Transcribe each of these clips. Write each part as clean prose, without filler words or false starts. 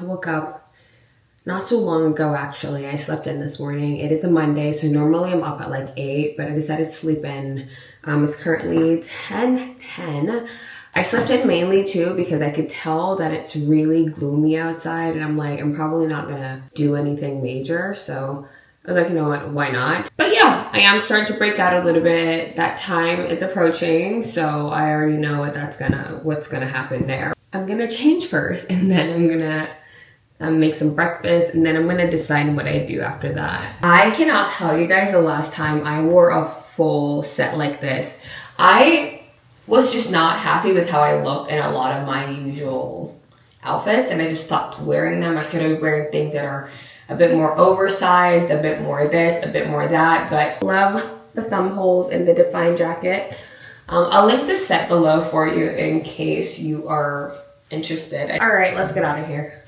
woke up not so long ago actually. I slept in this morning. It is a Monday, so normally I'm up at like 8, but I decided to sleep in. It's currently 10:10. I slept in mainly too because I could tell that it's really gloomy outside, and I'm like, I'm probably not gonna do anything major, so I was like, you know what, why not? But yeah, I am starting to break out a little bit. That time is approaching, so I already know what's gonna happen there. I'm gonna change first, and then I'm gonna make some breakfast, and then I'm gonna decide what I do after that. I cannot tell you guys the last time I wore a full set like this. I was just not happy with how I looked in a lot of my usual outfits, and I just stopped wearing them. I started wearing things that are a bit more oversized, a bit more this, a bit more that, but love the thumb holes in the defined jacket. I'll link the set below for you in case you are interested. All right, let's get out of here.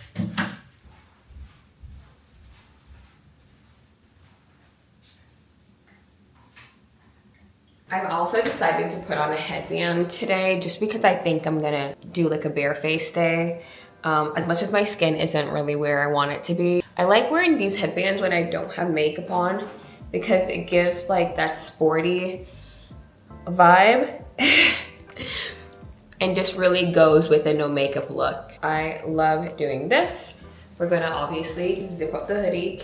I've also decided to put on a headband today just because I think I'm gonna do like a barefaced day. As much as my skin isn't really where I want it to be. I like wearing these headbands when I don't have makeup on because it gives like that sporty vibe and just really goes with a no makeup look. I love doing this. We're gonna obviously zip up the hoodie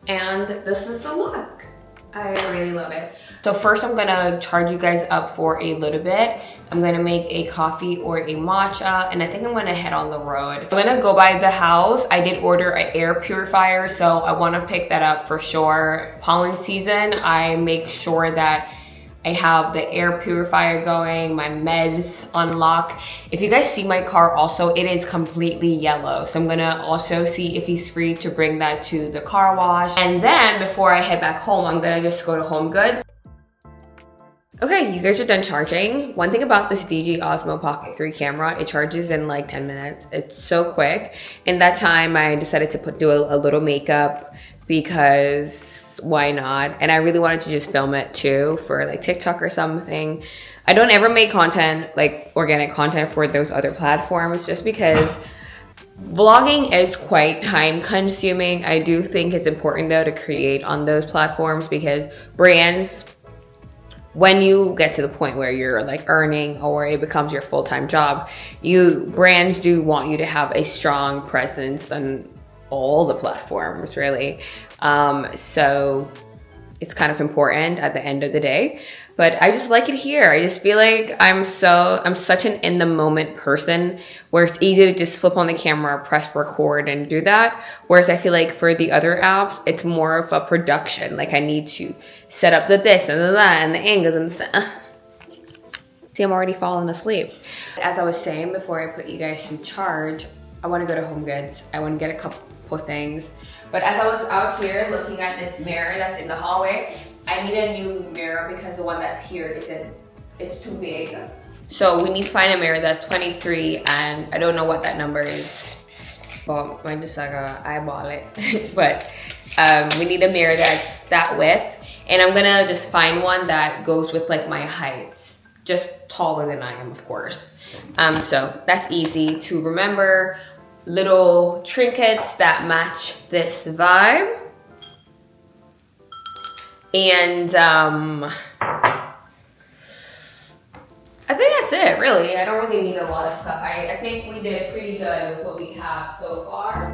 and this is the look. I really love it. So first I'm gonna charge you guys up for a little bit. I'm gonna make a coffee or a matcha, and I think I'm gonna head on the road. I'm gonna go by the house. I did order an air purifier, so I wanna pick that up for sure. Pollen season, I make sure that I have the air purifier going, my meds on lock. If you guys see my car also, it is completely yellow. So I'm gonna also see if he's free to bring that to the car wash. And then before I head back home, I'm gonna just go to HomeGoods. Okay, you guys are done charging. One thing about this DJI Osmo Pocket 3 camera, it charges in like 10 minutes. It's so quick. In that time, I decided to do a little makeup because why not? And I really wanted to just film it too for like TikTok or something. I don't ever make content, like organic content for those other platforms just because vlogging is quite time consuming. I do think it's important though to create on those platforms because brands, when you get to the point where you're like earning or it becomes your full-time job, brands do want you to have a strong presence on all the platforms really. So it's kind of important at the end of the day, but I just like it here. I just feel like I'm such an in the moment person where it's easy to just flip on the camera, press record and do that. Whereas I feel like for the other apps, it's more of a production. Like I need to set up the this and the that and the angles and see, I'm already falling asleep. As I was saying before I put you guys to charge, I want to go to HomeGoods. I want to get a couple things. But as I was out here looking at this mirror that's in the hallway, I need a new mirror because the one that's here it's too big. So we need to find a mirror that's 23 and I don't know what that number is. Well, I just like eyeball it. But we need a mirror that's that width, and I'm gonna just find one that goes with like my height, just taller than I am, of course. So that's easy to remember. Little trinkets that match this vibe. And I think that's it, really. I don't really need a lot of stuff. I think we did pretty good with what we have so far.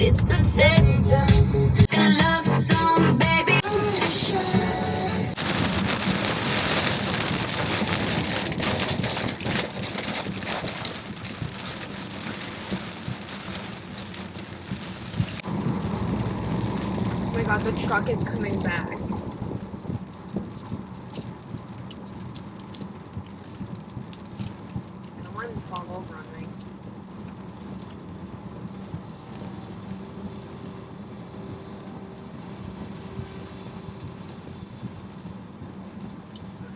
It's been said, a love song, baby. Oh my god, the truck is coming back.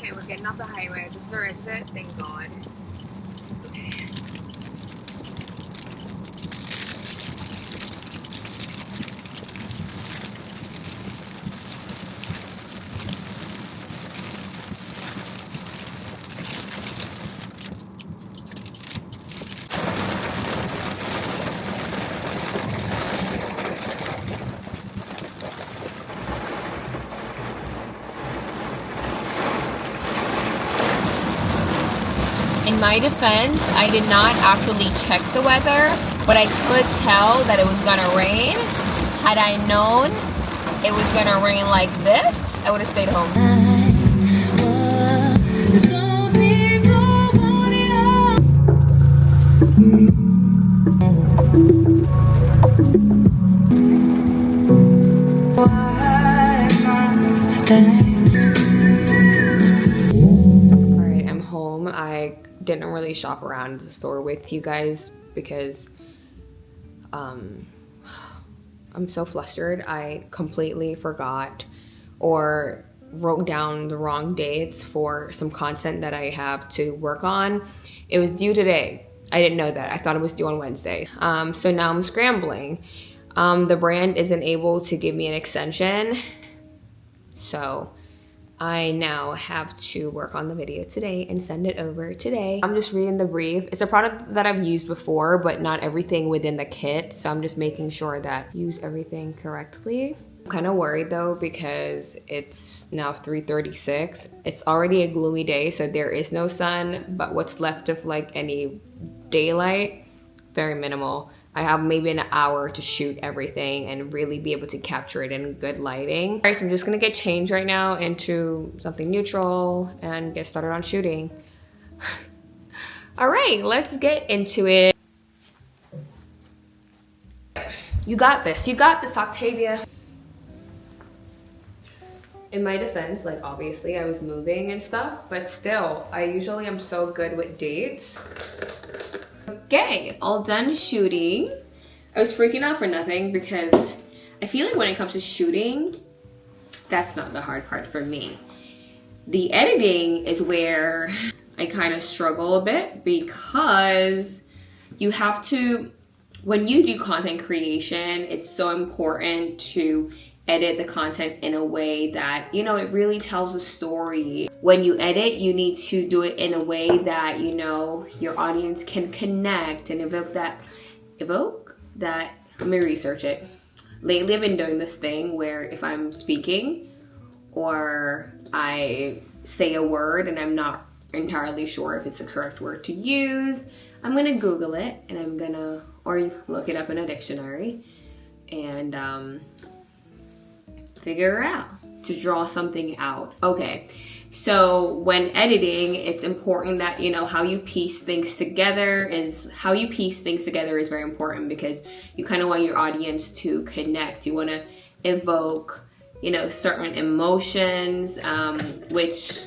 Okay, we're getting off the highway. This is our exit. Thank God. Okay. In my defense, I did not actually check the weather, but I could tell that it was gonna rain. Had I known it was gonna rain like this, I would have stayed home. Alright, I'm home. I didn't really shop around the store with you guys because I'm so flustered. I completely forgot or wrote down the wrong dates for some content that I have to work on. It was due today. I didn't know that. I thought it was due on Wednesday. So now I'm scrambling. The brand isn't able to give me an extension, so I now have to work on the video today and send it over today. I'm just reading the brief. It's a product that I've used before, but not everything within the kit. So I'm just making sure that I use everything correctly. I'm kind of worried though because it's now 3:36. It's already a gloomy day, so there is no sun, but what's left of like any daylight, very minimal. I have maybe an hour to shoot everything and really be able to capture it in good lighting. All right, so I'm just gonna get changed right now into something neutral and get started on shooting. All right, let's get into it. You got this, Octavia. In my defense, like obviously I was moving and stuff, but still, I usually am so good with dates. Okay, all done shooting. I was freaking out for nothing because I feel like when it comes to shooting, that's not the hard part for me. The editing is where I kind of struggle a bit because you have to, when you do content creation, it's so important to edit the content in a way that, you know, it really tells a story. When you edit, you need to do it in a way that, you know, your audience can connect and evoke that, let me research it. Lately, I've been doing this thing where if I'm speaking or I say a word and I'm not entirely sure if it's the correct word to use, I'm gonna Google it and I'm gonna, or look it up in a dictionary and figure it out to draw something out. Okay, so when editing, it's important that, you know, how you piece things together is very important because you kind of want your audience to connect. You want to evoke, you know, certain emotions, which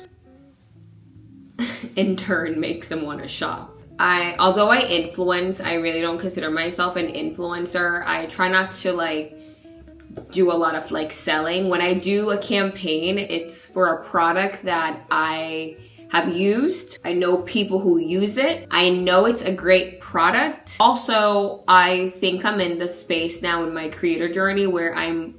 in turn makes them want to shop. Although I influence, I really don't consider myself an influencer. I try not to like do a lot of like selling. When I do a campaign, it's for a product that I have used. I know people who use it. I know it's a great product. Also, I think I'm in the space now in my creator journey where I'm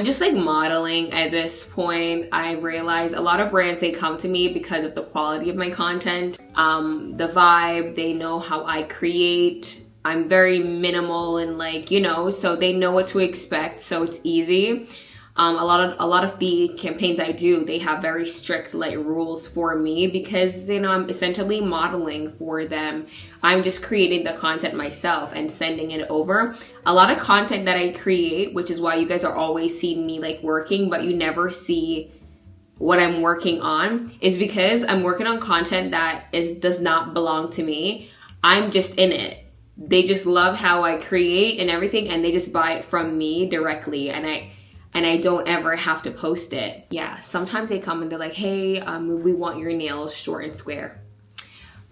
just like modeling at this point. I realize a lot of brands, they come to me because of the quality of my content, the vibe, they know how I create. I'm very minimal and like, you know, so they know what to expect, so it's easy. A lot of the campaigns I do, they have very strict like rules for me because, you know, I'm essentially modeling for them. I'm just creating the content myself and sending it over. A lot of content that I create, which is why you guys are always seeing me like working, but you never see what I'm working on, is because I'm working on content that does not belong to me. I'm just in it. They just love how I create and everything, and they just buy it from me directly, and I don't ever have to post it. Yeah, sometimes they come and they're like, hey, we want your nails short and square.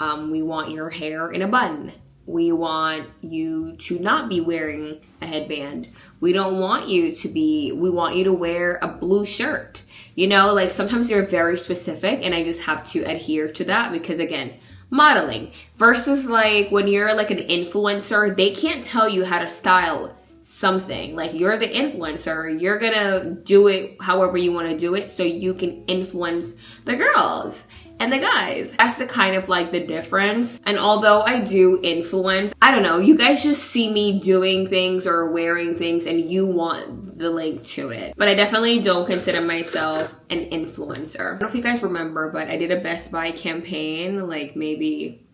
We want your hair in a bun. We want you to not be wearing a headband. We don't want you to be, we want you to wear a blue shirt. You know, like sometimes you're very specific and I just have to adhere to that because again, modeling versus like when you're like an influencer, they can't tell you how to style something. Like you're the influencer, you're gonna do it however you want to do it so you can influence the girls and the guys. That's the kind of like the difference. And although I do influence, I don't know, you guys just see me doing things or wearing things and you want the link to it. But I definitely don't consider myself an influencer. I don't know if you guys remember, but I did a Best Buy campaign like maybe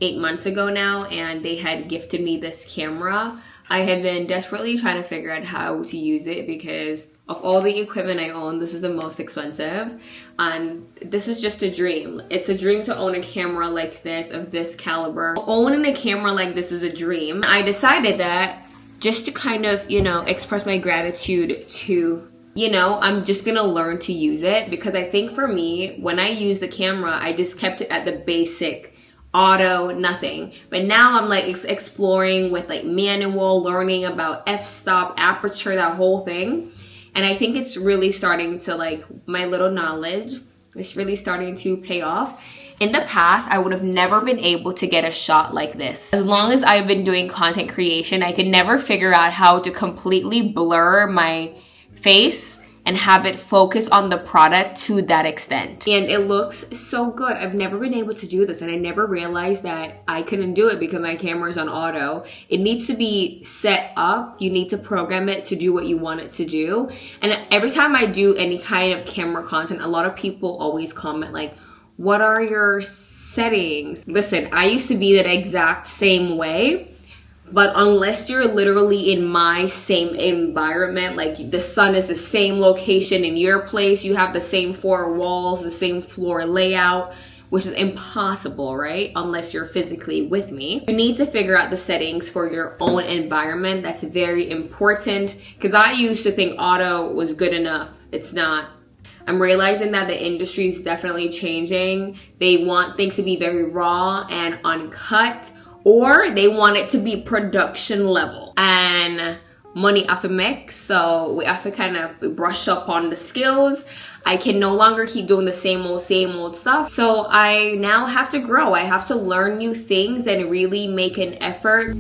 8 months ago now, and they had gifted me this camera. I have been desperately trying to figure out how to use it because of all the equipment I own, this is the most expensive. And this is just a dream. It's a dream to own a camera like this, of this caliber. Owning a camera like this is a dream. I decided that just to kind of, you know, express my gratitude to, you know, I'm just gonna learn to use it because I think for me, when I use the camera, I just kept it at the basic auto, nothing. But now I'm like exploring with like manual, learning about f-stop, aperture, that whole thing. And I think it's really starting to like, my little knowledge is really starting to pay off. In the past, I would have never been able to get a shot like this. As long as I've been doing content creation, I could never figure out how to completely blur my face and have it focus on the product to that extent. And it looks so good. I've never been able to do this, and I never realized that I couldn't do it because my camera's on auto. It needs to be set up. You need to program it to do what you want it to do. And every time I do any kind of camera content, a lot of people always comment like, what are your settings? Listen, I used to be that exact same way. But unless you're literally in my same environment, like the sun is the same location in your place, you have the same four walls, the same floor layout, which is impossible, right? Unless you're physically with me. You need to figure out the settings for your own environment. That's very important because I used to think auto was good enough. It's not. I'm realizing that the industry is definitely changing. They want things to be very raw and uncut, or they want it to be production level. And money have to mix, so we have to kind of brush up on the skills. I can no longer keep doing the same old stuff. So I now have to grow. I have to learn new things and really make an effort.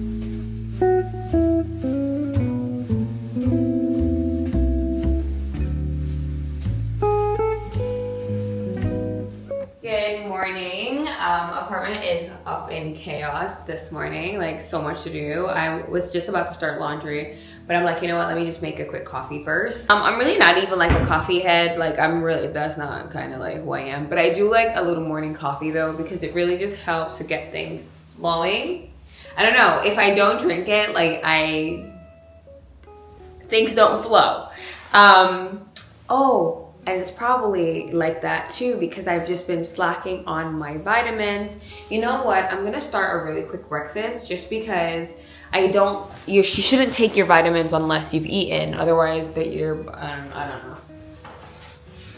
Good morning. Apartment is up in chaos this morning, like so much to do. I was just about to start laundry, but I'm like, you know what, let me just make a quick coffee first. I'm really not even like a coffee head. Like that's not kind of like who I am, but I do like a little morning coffee though, because it really just helps to get things flowing. I don't know, if I don't drink it, like things don't flow. And it's probably like that too because I've just been slacking on my vitamins. You know what? I'm gonna start a really quick breakfast just because you shouldn't take your vitamins unless you've eaten. Otherwise, I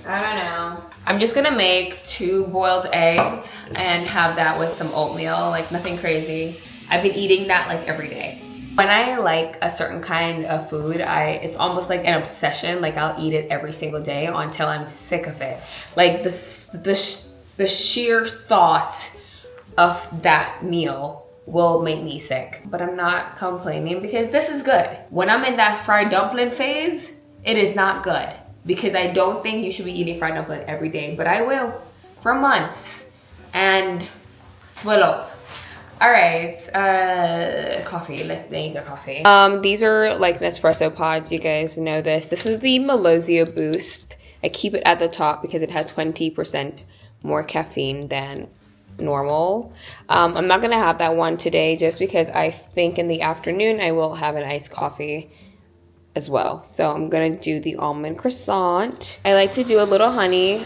don't know. I'm just gonna make 2 boiled eggs and have that with some oatmeal, like nothing crazy. I've been eating that like every day. When I like a certain kind of food, it's almost like an obsession. Like I'll eat it every single day until I'm sick of it. Like the sheer thought of that meal will make me sick. But I'm not complaining because this is good. When I'm in that fried dumpling phase, it is not good because I don't think you should be eating fried dumpling every day, but I will for months and swallow. All right, coffee. Let's make a coffee. These are like Nespresso pods. You guys know this. This is the Melozio Boost. I keep it at the top because it has 20% more caffeine than normal. I'm not gonna have that one today just because I think in the afternoon I will have an iced coffee as well. So I'm gonna do the almond croissant. I like to do a little honey.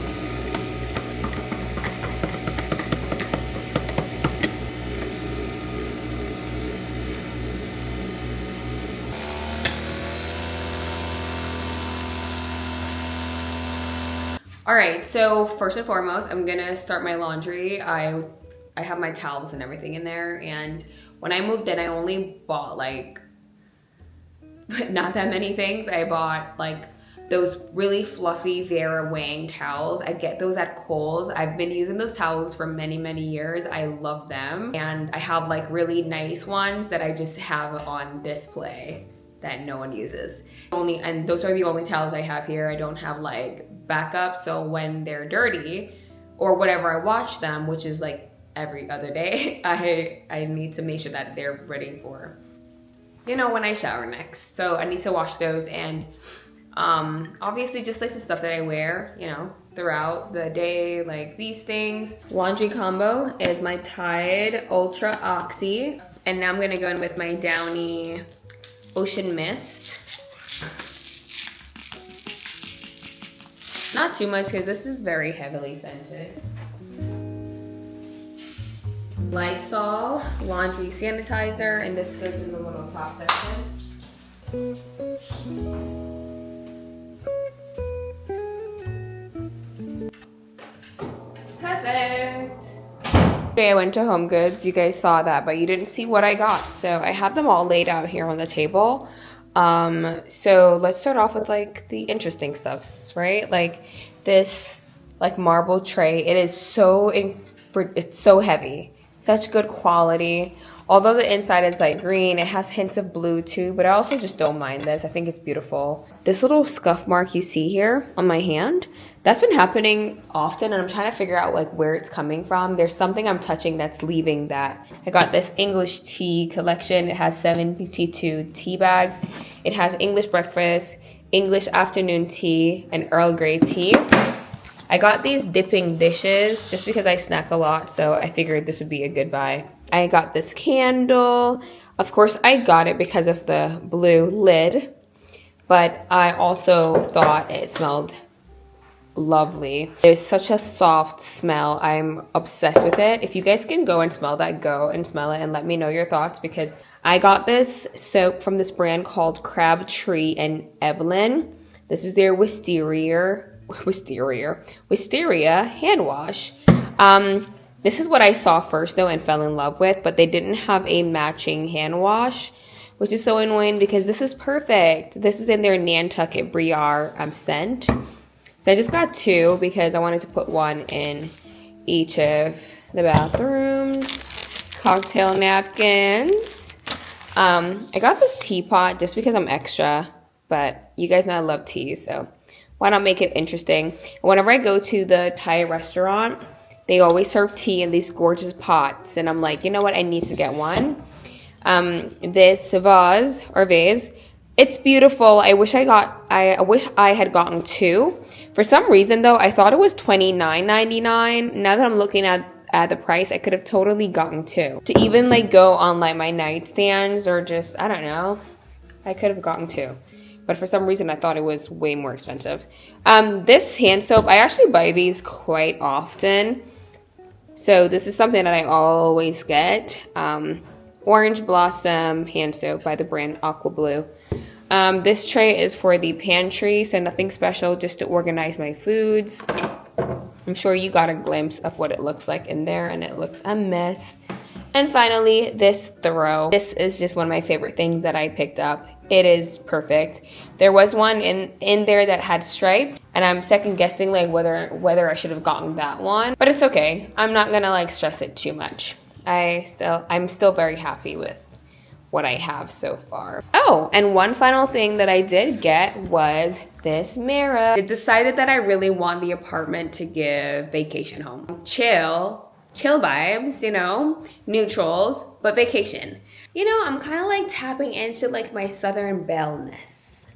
All right, so first and foremost, I'm gonna start my laundry. I I have my towels and everything in there. And when I moved in, I only bought like not that many things. I bought like those really fluffy Vera Wang towels. I get those at Kohl's. I've been using those towels for many, many years. I love them. And I have like really nice ones that I just have on display that no one uses. And those are the only towels I have here. I don't have like backup. So when they're dirty or whatever I wash them, which is like every other day, I need to make sure that they're ready for, you know, when I shower next. So I need to wash those, and obviously just like some stuff that I wear, you know, throughout the day, like these things. Laundry combo is my Tide Ultra Oxy, and now I'm gonna go in with my Downy Ocean Mist. Not too much because this is very heavily scented. Lysol laundry sanitizer, and this goes in the little top section. Perfect. Today I went to HomeGoods. You guys saw that, but you didn't see what I got. So I have them all laid out here on the table. So let's start off with like the interesting stuffs, right? Like this like marble tray. It is it's so heavy. Such good quality. Although the inside is like green, it has hints of blue too, but I also just don't mind this. I think it's beautiful. This little scuff mark you see here on my hand, that's been happening often, and I'm trying to figure out like where it's coming from. There's something I'm touching that's leaving that. I got this English tea collection. It has 72 tea bags. It has English breakfast, English afternoon tea, and Earl Grey tea. I got these dipping dishes just because I snack a lot, so I figured this would be a good buy. I got this candle. Of course, I got it because of the blue lid, but I also thought it smelled lovely. It's such a soft smell. I'm obsessed with it. If you guys can go and smell that, go and smell it and let me know your thoughts, because I got this soap from this brand called Crabtree and Evelyn. This is their Wisteria hand wash. This is what I saw first though and fell in love with, but they didn't have a matching hand wash, which is so annoying because this is perfect. This is in their Nantucket Briar scent. So I just got two because I wanted to put one in each of the bathrooms. Cocktail napkins. I got this teapot just because I'm extra, but you guys know I love tea, so why not make it interesting? Whenever I go to the Thai restaurant, they always serve tea in these gorgeous pots, and I'm like, you know what? I need to get one. This vase, it's beautiful. I wish I had gotten two. For some reason though, I thought it was $29.99. Now that I'm looking at the price, I could have totally gotten two. To even like go on like my nightstands or just, I don't know, I could have gotten two. But for some reason, I thought it was way more expensive. This hand soap, I actually buy these quite often. So this is something that I always get. Orange Blossom hand soap by the brand Aqua Blue. This tray is for the pantry, so nothing special, just to organize my foods. I'm sure you got a glimpse of what it looks like in there, and it looks a mess. And finally, this throw. This is just one of my favorite things that I picked up. It is perfect. There was one in there that had stripes, and I'm second guessing like whether I should have gotten that one. But it's okay. I'm not gonna like stress it too much. I'm still very happy with what I have so far. Oh, and one final thing that I did get was this mirror. I decided that I really want the apartment to give vacation home. Chill vibes, you know, neutrals, but vacation. You know, I'm kind of like tapping into like my Southern belle-ness.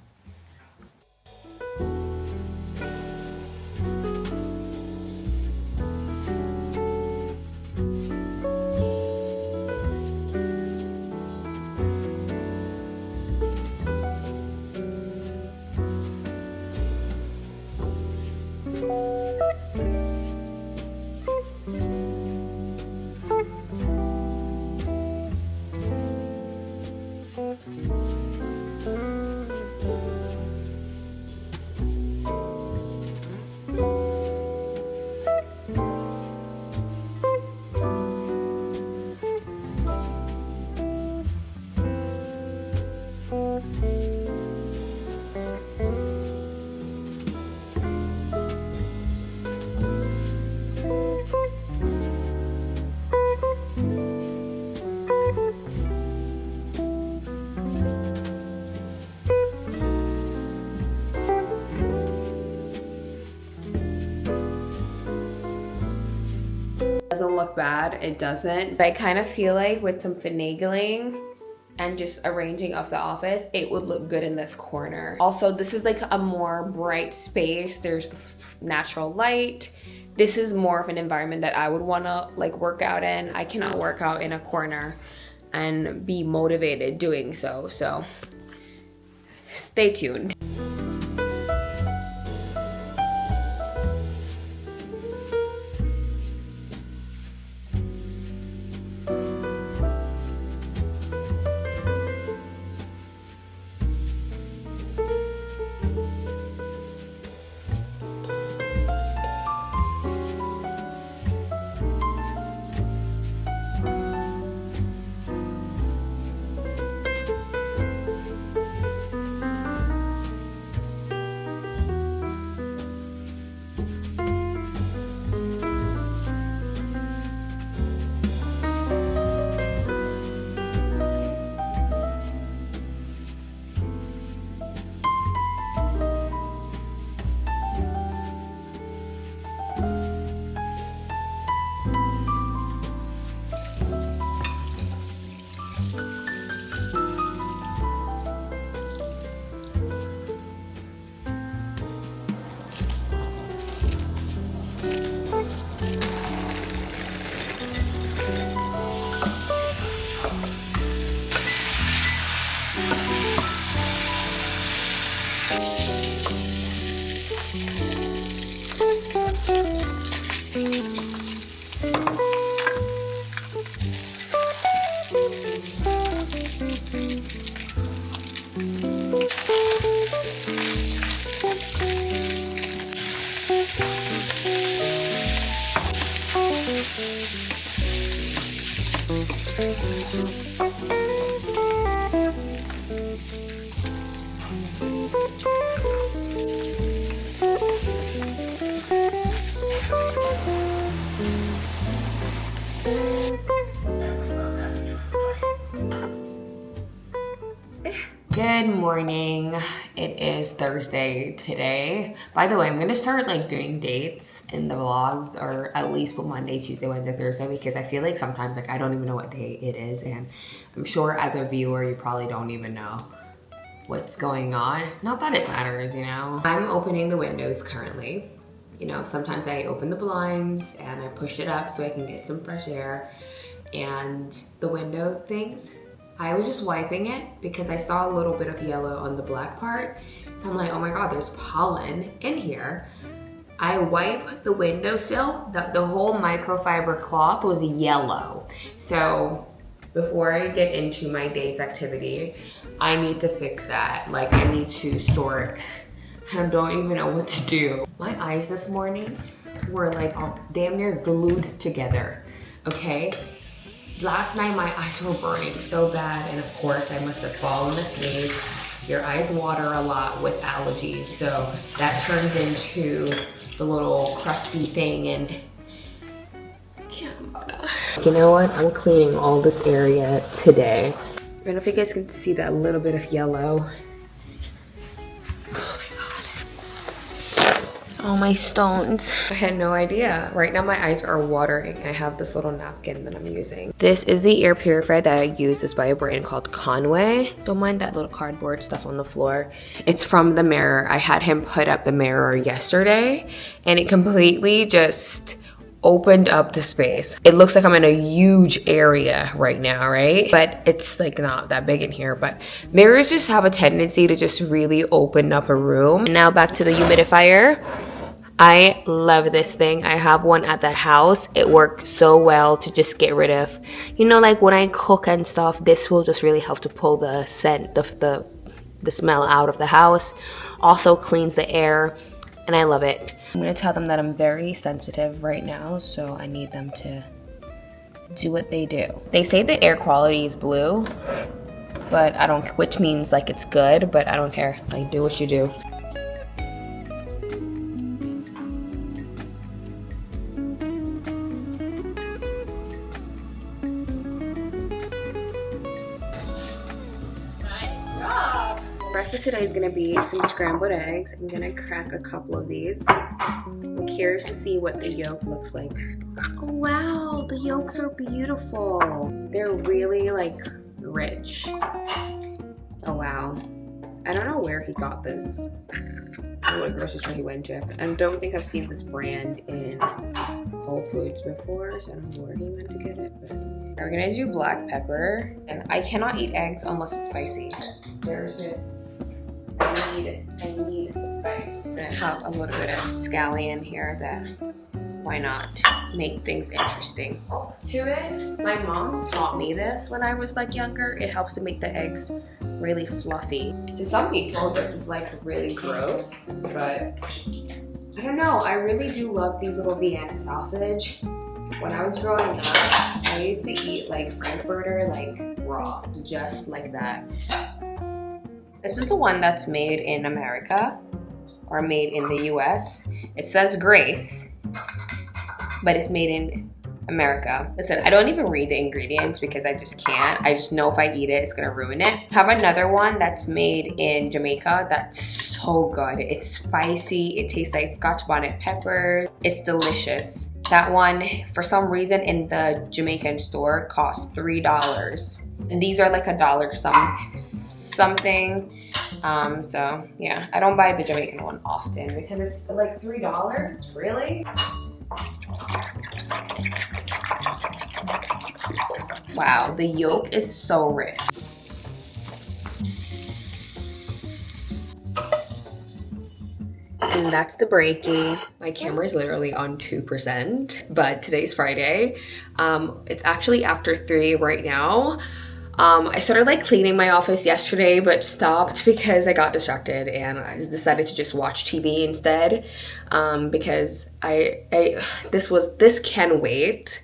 doesn't look bad. It doesn't. But I kind of feel like with some finagling and just arranging of the office, it would look good in this corner. Also, this is like a more bright space. There's natural light. This is more of an environment that I would want to like work out in. I cannot work out in a corner and be motivated doing so. So stay tuned. Good morning. It is Thursday today. By the way, I'm gonna start like doing dates in the vlogs, or at least for Monday, Tuesday, Wednesday, Thursday, because I feel like sometimes like I don't even know what day it is, and I'm sure as a viewer you probably don't even know what's going on. Not that it matters, you know. I'm opening the windows currently. You know, sometimes I open the blinds and I push it up so I can get some fresh air. And the window things, I was just wiping it because I saw a little bit of yellow on the black part. So I'm like, oh my God, there's pollen in here. I wipe the windowsill, the whole microfiber cloth was yellow. So before I get into my day's activity, I need to fix that. Like I need to sort. I don't even know what to do. My eyes this morning were like damn near glued together, okay? Last night my eyes were burning so bad, and of course I must have fallen asleep. Your eyes water a lot with allergies, so that turns into the little crusty thing, and you know what? I'm cleaning all this area today. I don't know if you guys can see that little bit of yellow. Oh, my stones. I had no idea. Right now my eyes are watering. I have this little napkin that I'm using. This is the air purifier that I use. It's by a brand called Conway. Don't mind that little cardboard stuff on the floor. It's from the mirror. I had him put up the mirror yesterday and it completely just opened up the space. It looks like I'm in a huge area right now, right? But it's like not that big in here, but mirrors just have a tendency to just really open up a room. And now back to the humidifier. I love this thing. I have one at the house. It works so well to just get rid of, you know, like when I cook and stuff, this will just really help to pull the scent of the smell out of the house. Also cleans the air, and I love it. I'm gonna tell them that I'm very sensitive right now, so I need them to do what they do. They say the air quality is blue, but I don't, which means like it's good, but I don't care. Like, do what you do. Breakfast today is gonna be some scrambled eggs. I'm gonna crack a couple of these. We curious to see what the yolk looks like. Oh wow, the yolks are beautiful. They're really like rich. Oh wow. I don't know where he got this. I don't know what grocery store he went to. I don't think I've seen this brand in Whole Foods before, so I don't know where he went to get it. But we're gonna do black pepper, and I cannot eat eggs unless it's spicy. There's just I need the spice. I'm gonna have a little bit of scallion here. That why not make things interesting? Oh, to it. My mom taught me this when I was like younger. It helps to make the eggs really fluffy. To some people, this is like really gross, but I don't know. I really do love these little Vienna sausage. When I was growing up, I used to eat like Frankfurter like raw, just like that. This is the one that's made in America or made in the US. It says Grace, but it's made in America. Listen, I don't even read the ingredients because I just can't. I just know if I eat it, it's gonna ruin it. Have another one that's made in Jamaica that's so good. It's spicy, it tastes like Scotch bonnet pepper. It's delicious. That one, for some reason in the Jamaican store, costs $3. And these are like $1 something. So yeah, I don't buy the Jamaican one often because it's like $3, really? Wow, the yolk is so rich. And that's the breakie. My camera is literally on 2%, but today's Friday. It's actually after 3 right now. I started like cleaning my office yesterday, but stopped because I got distracted and I decided to just watch TV instead. Because this can wait.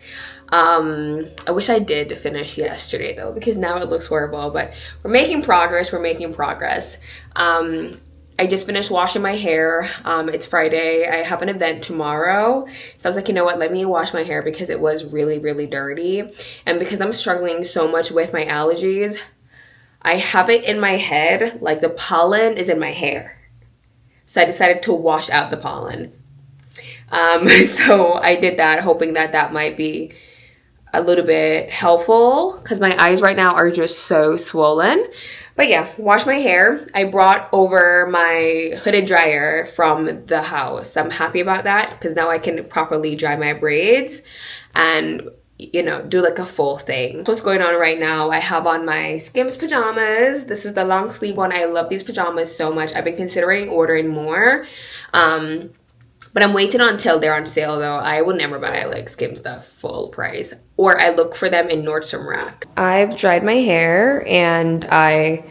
I wish I did finish yesterday though, because now it looks horrible, but we're making progress. I just finished washing my hair. It's Friday. I have an event tomorrow. So I was like, you know what? Let me wash my hair because it was really, really dirty. And because I'm struggling so much with my allergies, I have it in my head, like the pollen is in my hair. So I decided to wash out the pollen. So I did that, hoping that that might be a little bit helpful because my eyes right now are just so swollen. But yeah, wash my hair. I brought over my hooded dryer from the house. I'm happy about that because now I can properly dry my braids and, you know, do like a full thing. What's going on right now? I have on my Skims pajamas. This is the long sleeve one. I love these pajamas so much. I've been considering ordering more. But I'm waiting until they're on sale though. I will never buy like Skim stuff full price. Or I look for them in Nordstrom Rack. I've dried my hair and I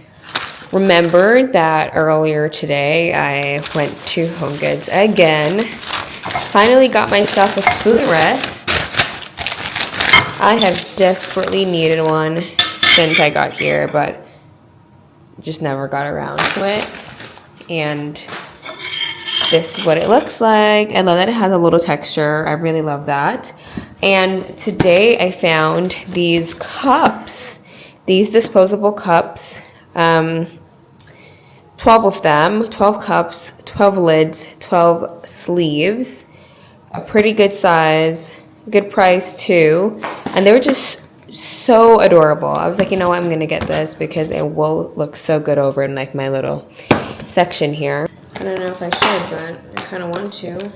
remembered that earlier today I went to HomeGoods again. Finally got myself a spoon rest. I have desperately needed one since I got here, but just never got around to it. And this is what it looks like. I love that it has a little texture. I really love that. And today I found these cups, these disposable cups, 12 of them, 12 cups, 12 lids, 12 sleeves, a pretty good size, good price too. And they were just so adorable. I was like, you know what, I'm gonna get this because it will look so good over in like my little section here. I don't know if I should, but I kind of want to.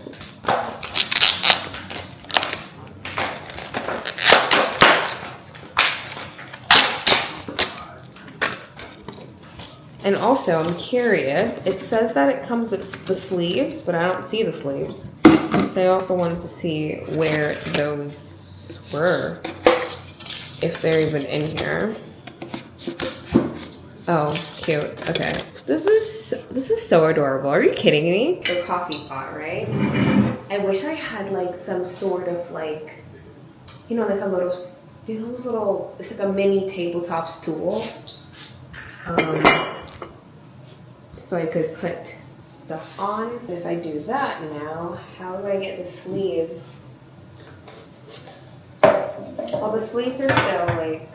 And also, I'm curious, it says that it comes with the sleeves, but I don't see the sleeves. So I also wanted to see where those were, if they're even in here. Oh, cute. Okay. This is so adorable. Are you kidding me? The coffee pot, right? I wish I had like some sort of like, you know, like a little, you know, those little, it's like a mini tabletop stool. So I could put stuff on. But if I do that now, how do I get the sleeves? Well, the sleeves are still like,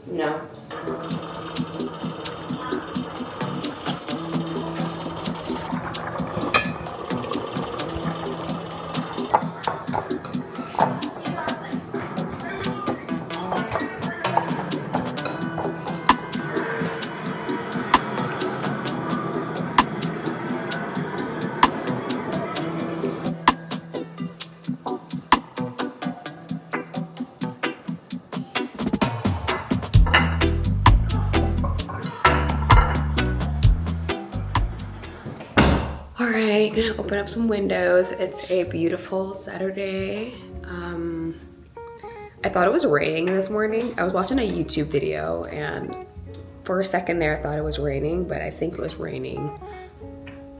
no, Alright, gonna open up some windows. It's a beautiful Saturday. I thought it was raining this morning. I was watching a YouTube video and for a second there I thought it was raining, but I think it was raining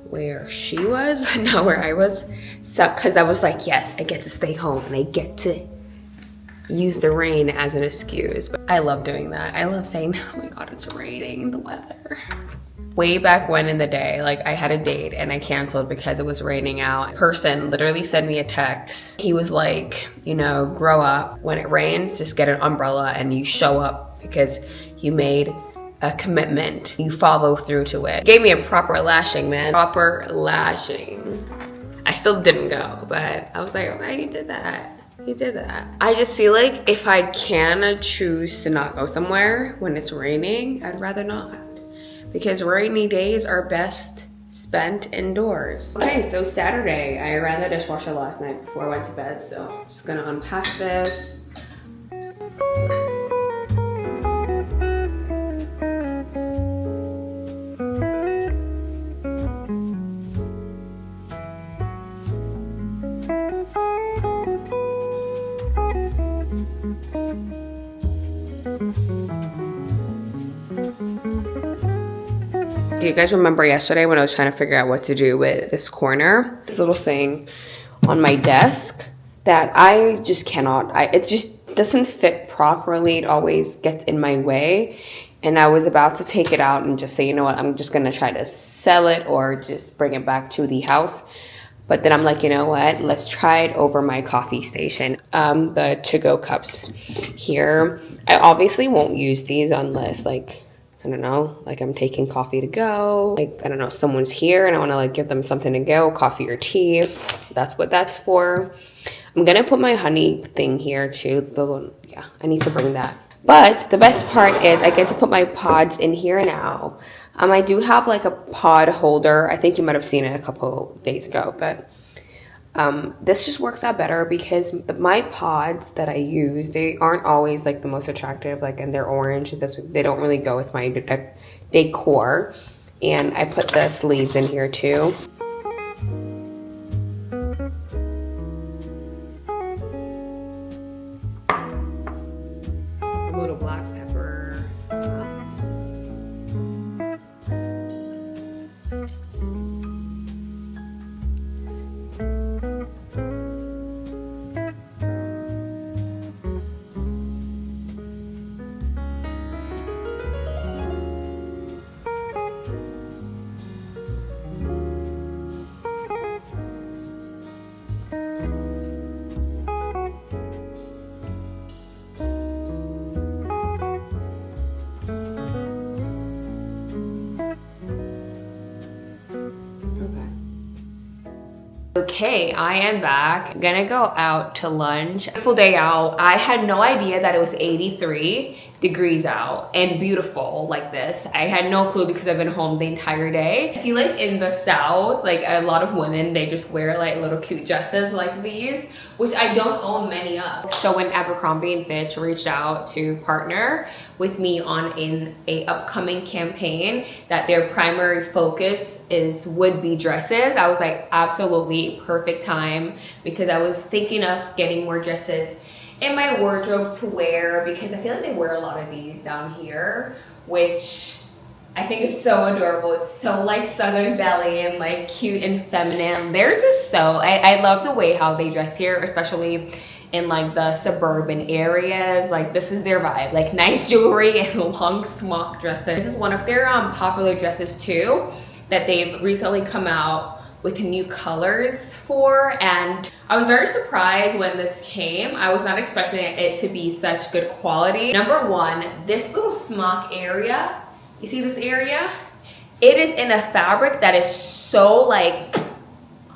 where she was, not where I was. So, cause I was like, yes, I get to stay home and I get to use the rain as an excuse. But I love doing that. I love saying, oh my God, it's raining, the weather. Way back when in the day, like I had a date and I canceled because it was raining out. A person literally sent me a text. He was like, you know, grow up. When it rains, just get an umbrella and you show up because you made a commitment. You follow through to it. Gave me a proper lashing, man. Proper lashing. I still didn't go, but I was like, oh, you did that. You did that. I just feel like if I can choose to not go somewhere when it's raining, I'd rather not. Because rainy days are best spent indoors. Okay, so Saturday, I ran the dishwasher last night before I went to bed, so I'm just gonna unpack this. Do you guys remember yesterday when I was trying to figure out what to do with this corner? This little thing on my desk that I just cannot, it just doesn't fit properly. It always gets in my way. And I was about to take it out and just say, you know what, I'm just gonna try to sell it or just bring it back to the house. But then I'm like, you know what, let's try it over my coffee station. The to-go cups here. I obviously won't use these unless like, I don't know, like I'm taking coffee to go. Like, I don't know, someone's here and I wanna like give them something to go, coffee or tea. That's what that's for. I'm gonna put my honey thing here too. Yeah, I need to bring that. But the best part is I get to put my pods in here now. I do have like a pod holder. I think you might have seen it a couple days ago, but this just works out better because my pods that I use, they aren't always like the most attractive, like, and they're orange. They don't really go with my decor. And I put the sleeves in here too. A little black pepper. Okay, I am back. I'm gonna go out to lunch. Full day out. I had no idea that it was 83 degrees out and beautiful like this. I had no clue because I've been home the entire day. I feel like in the South, like a lot of women, they just wear like little cute dresses like these, which I don't own many of. So when Abercrombie and Fitch reached out to partner with me on a upcoming campaign that their primary focus would be dresses, I was like, absolutely perfect time, because I was thinking of getting more dresses in my wardrobe to wear, because I feel like they wear a lot of these down here, which I think is so adorable. It's so like Southern Belle and like cute and feminine. They're just so, I love the way how they dress here, especially in like the suburban areas. Like this is their vibe, like nice jewelry and long smock dresses. This is one of their popular dresses too, that they've recently come out with new colors for, and I was very surprised when this came. I was not expecting it to be such good quality. Number one, this little smock area, you see this area? It is in a fabric that is so like,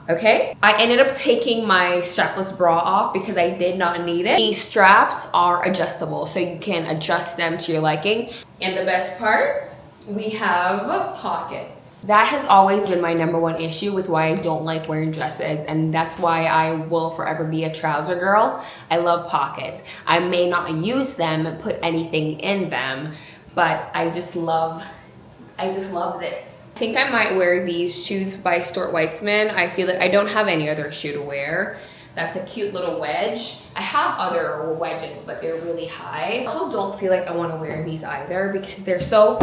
okay? I ended up taking my strapless bra off because I did not need it. These straps are adjustable, so you can adjust them to your liking. And the best part, we have pockets. That has always been my number one issue with why I don't like wearing dresses, and that's why I will forever be a trouser girl. I love pockets. I may not use them and put anything in them, but I just love this. I think I might wear these shoes by Stuart Weitzman. I feel that I don't have any other shoe to wear. That's a cute little wedge. I have other wedges, but they're really high. I also don't feel like I want to wear these either because they're so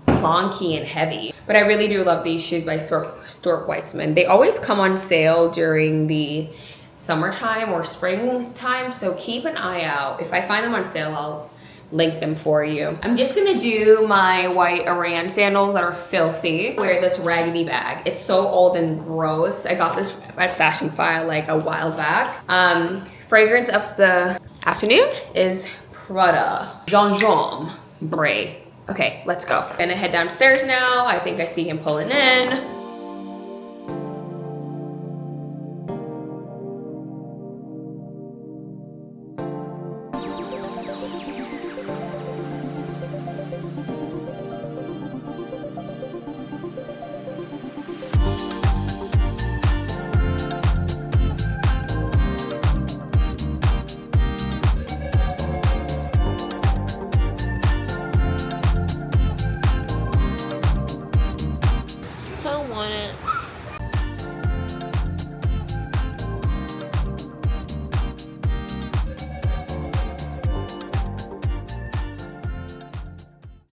plonky and heavy. But I really do love these shoes by Stuart Weitzman. They always come on sale during the summertime or springtime, so keep an eye out. If I find them on sale, I'll link them for you. I'm just gonna do my white Errands sandals that are filthy. Wear this raggedy bag. It's so old and gross. I got this at Fashion File like a while back. Fragrance of the afternoon is Prada Jean Bray. Okay, let's go. I'm gonna head downstairs now. I think I see him pulling in. I don't want it.